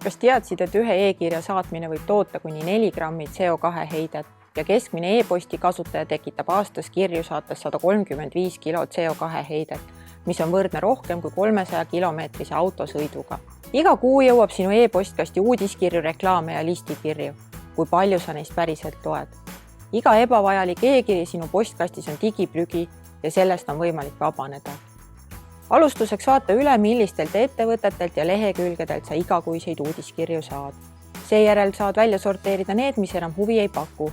Kas teadsid, et ühe e-kirja saatmine võib toota kuni 4 grammi CO2 heidet ja keskmine e-posti kasutaja tekitab aastas kirju saates 135 kilo CO2 heidet, mis on võrdne rohkem kui 300 kilomeetrise autosõiduga. Iga kuu jõuab sinu e-postkasti uudiskirju, reklaame ja listikirju. Kui palju sa neist päriselt loed? Iga ebavajalik e-kiri sinu postkastis on digiprügi ja sellest on võimalik vabaneda. Alustuseks vaata üle, millistelt ettevõtetelt ja lehekülgedelt sa igakuiseid uudiskirju saad. Seejärel saad välja sorteerida need, mis enam huvi ei paku.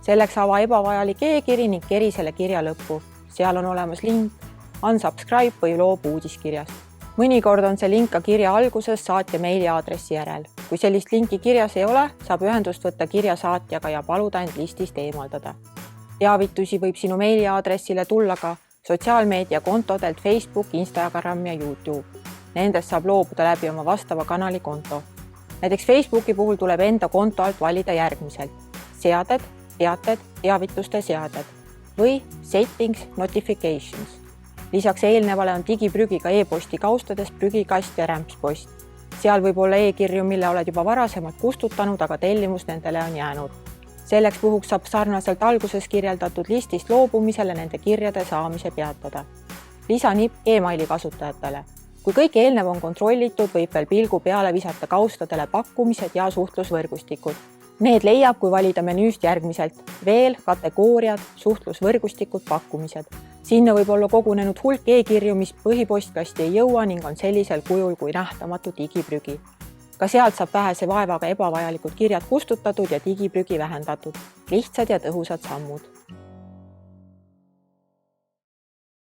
Selleks ava ebavajalik e-kiri ning keri selle kirja lõppu. Seal on olemas link, unsubscribe või loobu uudiskirjast. Mõnikord on see link ka kirja alguses saatja meiliaadressi järel. Kui sellist linki kirjas ei ole, saab ühendust võtta kirja saatjaga ja paluda end listist eemaldada. Teavitusi võib sinu meiliaadressile tulla ka sotsiaalmeedia kontodelt Facebook, Instagram ja YouTube. Nendest saab loobuda läbi oma vastava kanali konto. Näiteks Facebooki puhul tuleb enda konto alt valida järgmiselt: seaded, teated, teavituste seaded või settings, notifications. Lisaks eelnevale on digiprügiga e-posti kaustades prügikast ja rämpspost. Seal võib olla e-kirju, mille oled juba varasemalt kustutanud, aga tellimus nendele on jäänud. Selleks puhuks saab sarnaselt alguses kirjeldatud listist loobumisele nende kirjade saamise peatada. Lisanipp e-maili kasutajatele. Kui kõik eelnev on kontrollitud, võib veel pilgu peale visata kaustadele pakkumised ja suhtlusvõrgustikud. Need leiab, kui valida menüüst järgmiselt: veel, kategooriad, suhtlusvõrgustikud, pakkumised. Sinna võib olla kogunenud hulk e-kirju, mis põhipostkasti ei jõua ning on sellisel kujul kui nähtamatu digiprügi. Ka sealt saab vähese vaevaga ebavajalikud kirjad kustutatud ja digiprügi vähendatud. Lihtsad ja tõhusad sammud.